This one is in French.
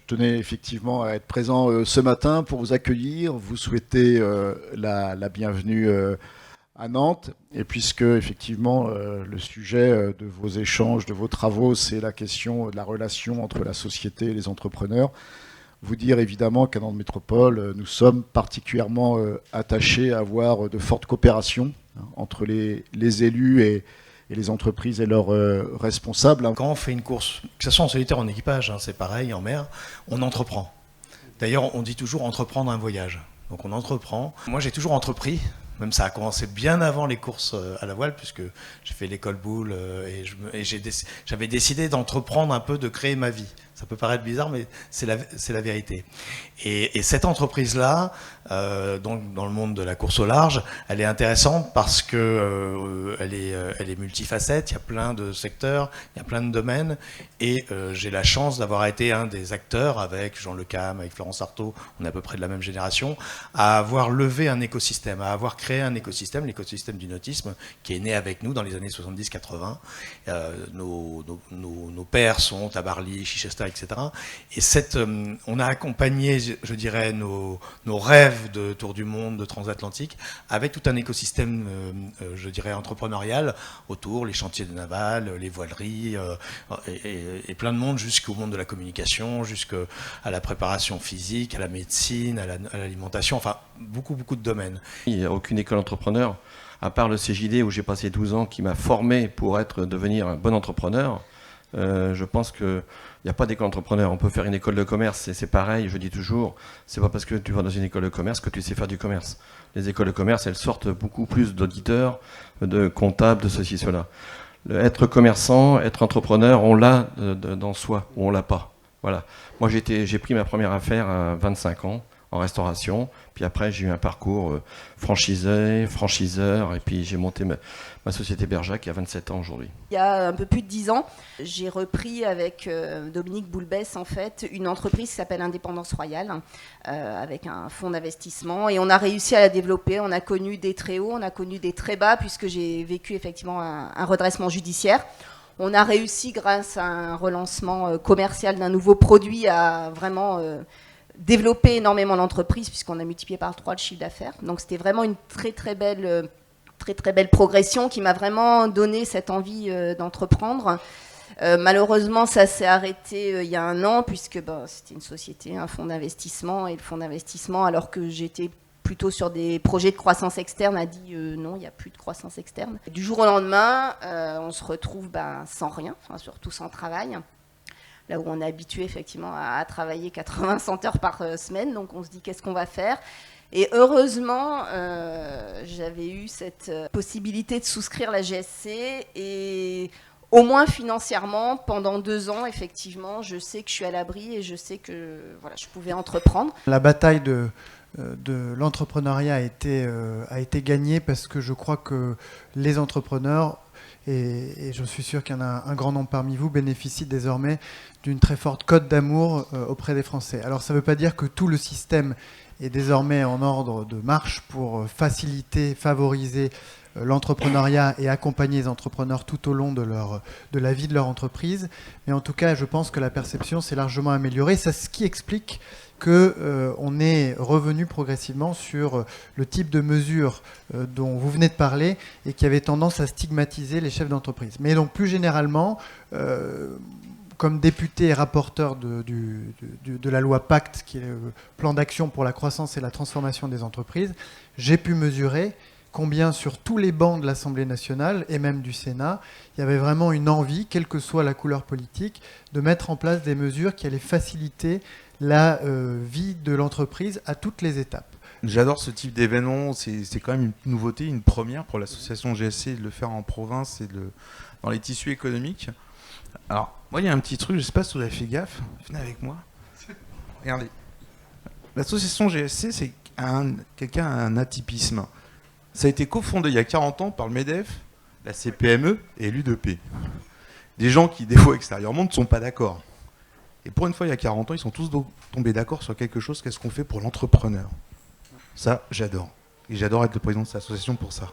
Je tenais effectivement à être présent ce matin pour vous accueillir, vous souhaiter la bienvenue à Nantes. Et puisque effectivement le sujet de vos échanges, de vos travaux, c'est la question de la relation entre la société et les entrepreneurs, vous dire évidemment qu'à Nantes Métropole, nous sommes particulièrement attachés à avoir de fortes coopérations entre les élus et les entreprises et leurs responsables. Quand on fait une course, que ce soit en solitaire ou en équipage, hein, c'est pareil, en mer, on entreprend. D'ailleurs, on dit toujours entreprendre un voyage. Donc on entreprend. Moi, j'ai toujours entrepris. Même ça a commencé bien avant les courses à la voile, puisque j'ai fait l'école boule et j'avais décidé d'entreprendre un peu, de créer ma vie. Ça peut paraître bizarre, mais c'est la vérité. Et cette entreprise-là, dans le monde de la course au large, elle est intéressante parce que elle est multifacette. Il y a plein de secteurs, il y a plein de domaines, et j'ai la chance d'avoir été un des acteurs avec Jean Le Cam, avec Florence Artaud, on est à peu près de la même génération, à avoir levé un écosystème, à avoir créé un écosystème, l'écosystème du nautisme, qui est né avec nous dans les années 70-80. Nos pères sont Tabarly, Chichester, etc. Et on a accompagné, je dirais, nos rêves de tour du monde, de transatlantique, avec tout un écosystème, je dirais, entrepreneurial autour, les chantiers de navals, les voileries, et plein de monde, jusqu'au monde de la communication, jusqu'à la préparation physique, à la médecine, à l'alimentation, enfin, beaucoup de domaines. Il n'y a aucune école entrepreneur, à part le CJD où j'ai passé 12 ans, qui m'a formé pour devenir un bon entrepreneur. Je pense qu'il n'y a pas d'école entrepreneur. On peut faire une école de commerce, et c'est pareil, je dis toujours, c'est pas parce que tu vas dans une école de commerce que tu sais faire du commerce. Les écoles de commerce, elles sortent beaucoup plus d'auditeurs, de comptables, de ceci, cela. Être commerçant, être entrepreneur, on l'a dans soi, ou on l'a pas. Voilà. Moi, j'ai pris ma première affaire à 25 ans, en restauration. Puis après, j'ai eu un parcours franchiseur, et puis j'ai monté ma société Berjac il y a 27 ans aujourd'hui. Il y a un peu plus de 10 ans, j'ai repris avec Dominique Boulbès en fait une entreprise qui s'appelle Indépendance Royale, avec un fonds d'investissement, et on a réussi à la développer. On a connu des très hauts, on a connu des très bas, puisque j'ai vécu effectivement un redressement judiciaire. On a réussi, grâce à un relancement commercial d'un nouveau produit, à vraiment développer énormément l'entreprise, puisqu'on a multiplié par 3 le chiffre d'affaires. Donc c'était vraiment une très belle progression qui m'a vraiment donné cette envie d'entreprendre. Malheureusement, ça s'est arrêté il y a un an, puisque c'était une société, un fonds d'investissement, et le fonds d'investissement, alors que j'étais plutôt sur des projets de croissance externe, a dit non, il n'y a plus de croissance externe. Du jour au lendemain, on se retrouve sans rien, enfin, surtout sans travail. Là où on est habitué effectivement à travailler 80-100 heures par semaine, donc on se dit qu'est-ce qu'on va faire. Et heureusement, j'avais eu cette possibilité de souscrire la GSC, et au moins financièrement, pendant 2 ans, effectivement, je sais que je suis à l'abri et je sais que voilà, je pouvais entreprendre. La bataille de l'entrepreneuriat a été gagnée, parce que je crois que les entrepreneurs, et je suis sûr qu'il y en a un grand nombre parmi vous, bénéficient désormais d'une très forte cote d'amour auprès des Français. Alors ça ne veut pas dire que tout le système est désormais en ordre de marche pour faciliter, favoriser l'entrepreneuriat et accompagner les entrepreneurs tout au long de la vie de leur entreprise. Mais en tout cas, je pense que la perception s'est largement améliorée. C'est ce qui explique qu'on est revenu progressivement sur le type de mesures dont vous venez de parler, et qui avait tendance à stigmatiser les chefs d'entreprise. Mais donc plus généralement, comme député et rapporteur de la loi Pacte, qui est le plan d'action pour la croissance et la transformation des entreprises, j'ai pu mesurer combien sur tous les bancs de l'Assemblée nationale et même du Sénat, il y avait vraiment une envie, quelle que soit la couleur politique, de mettre en place des mesures qui allaient faciliter la vie de l'entreprise à toutes les étapes. J'adore ce type d'événement, c'est quand même une nouveauté, une première pour l'association GSC, de le faire en province et dans les tissus économiques. Alors, moi il y a un petit truc, je ne sais pas si vous avez fait gaffe, venez avec moi. Regardez. L'association GSC, c'est quelqu'un a un atypisme. Ça a été cofondé il y a 40 ans par le MEDEF, la CPME et l'UDP. Des gens qui, des fois extérieurement, ne sont pas d'accord. Et pour une fois, il y a 40 ans, ils sont tous tombés d'accord sur quelque chose. Qu'est-ce qu'on fait pour l'entrepreneur? Ça, j'adore. Et j'adore être le président de cette association pour ça.